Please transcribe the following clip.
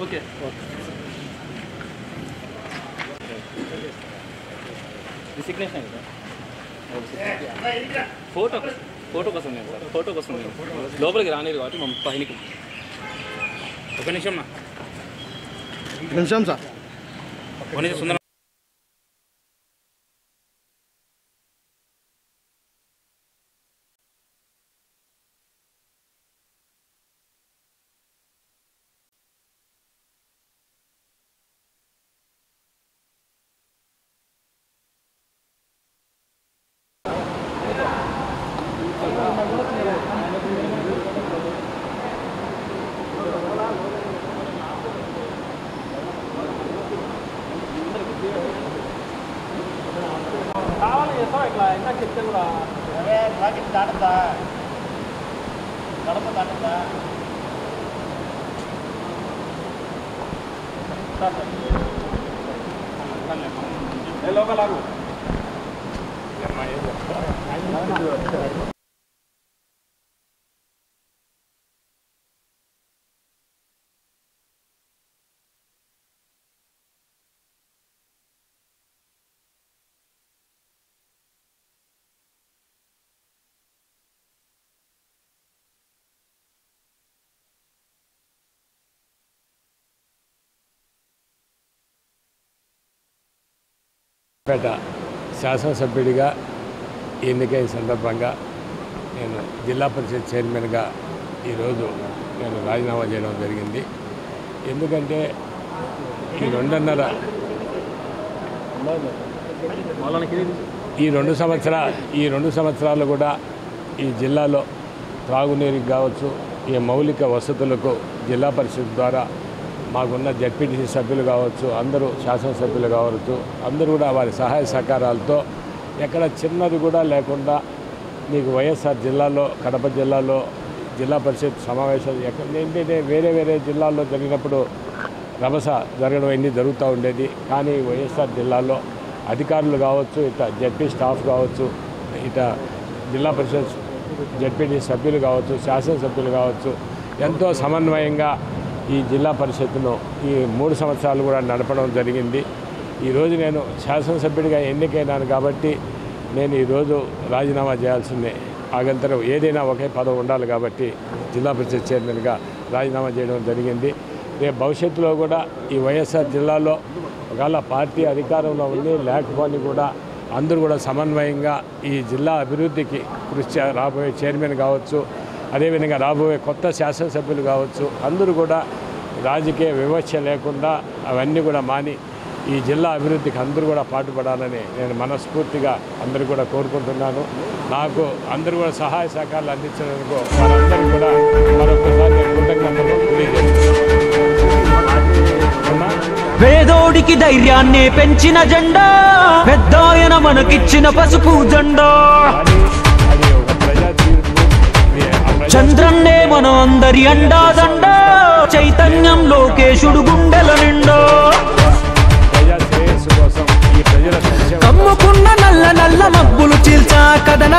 Okay signature photo కోసం లేదు sir, photo కోసం లేదు. లోపలికి రానిరు కాబట్టి మా పైనకి ఒక నిమిషం సార్ సుందరం కావాలి చేస్తాం ఇట్లా ఇందాక చెప్తే కూడా ట్రాఫిక్ దాటుతా గడప దాటుతా లోకల్ ఆగు పేట శాసనసభ్యుడిగా ఎన్నికైన సందర్భంగా నేను జిల్లా పరిషత్ చైర్మన్గా ఈరోజు నేను రాజీనామా చేయడం జరిగింది. ఎందుకంటే ఈ రెండు సంవత్సరాలు కూడా ఈ జిల్లాలో త్రాగునీరుకి కావచ్చు, ఈ మౌలిక వసతులకు జిల్లా పరిషత్ ద్వారా మాకున్న జడ్పీటీసీ సభ్యులు కావచ్చు, అందరూ శాసనసభ్యులు కావచ్చు, అందరూ కూడా వారి సహాయ సహకారాలతో ఎక్కడ చిన్నది కూడా లేకుండా మీకు వైఎస్ఆర్ జిల్లాలో, కడప జిల్లాలో జిల్లా పరిషత్ సమావేశాలు ఏంటంటే వేరే జిల్లాల్లో జరిగినప్పుడు రభస జరగడం అన్నీ జరుగుతూ ఉండేది. కానీ వైఎస్ఆర్ జిల్లాలో అధికారులు కావచ్చు, ఇట జడ్పీ స్టాఫ్ కావచ్చు, ఇట జిల్లా పరిషత్ జడ్పీటీసీ సభ్యులు కావచ్చు, శాసనసభ్యులు కావచ్చు, ఎంతో సమన్వయంగా ఈ జిల్లా పరిషత్తును ఈ 3 సంవత్సరాలు కూడా నడపడం జరిగింది. ఈరోజు నేను శాసనసభ్యుడిగా ఎన్నికైనాను కాబట్టి నేను ఈరోజు రాజీనామా చేయాల్సిందే. ఆగంతరం ఏదైనా ఒకే పదవి ఉండాలి కాబట్టి జిల్లా పరిషత్ చైర్మన్గా రాజీనామా చేయడం జరిగింది. రేపు భవిష్యత్తులో కూడా ఈ వైఎస్ఆర్ జిల్లాలో ఒకవేళ పార్టీ అధికారంలో ఉంది లేకపోని కూడా అందరూ కూడా సమన్వయంగా ఈ జిల్లా అభివృద్ధికి కృషి రాబోయే చైర్మన్ కావచ్చు, అదేవిధంగా రాబోయే కొత్త శాసనసభ్యులు కావచ్చు, అందరూ కూడా రాజకీయ వివక్ష లేకుండా అవన్నీ కూడా మాని ఈ జిల్లా అభివృద్ధికి అందరూ కూడా పాటుపడాలని నేను మనస్ఫూర్తిగా అందరూ కూడా కోరుకుంటున్నాను. నాకు అందరూ కూడా సహాయ సహకారాలు అందించినందుకు వారందరూ కూడా మరొకసారి కృతజ్ఞతలు తెలియజేస్తున్నాను. పేదోడికి ధైర్యాన్ని పెంచిన జెండా, పెద్దాయన మనకిచ్చిన పసుపు జెండా, చంద్రన్నే మన అందరి అండాదండ, చైతన్యం లోకేశుడు గుండెల నిండా, కమ్ముకున్న నల్ల నల్ల మబ్బులు చీల్చా కదన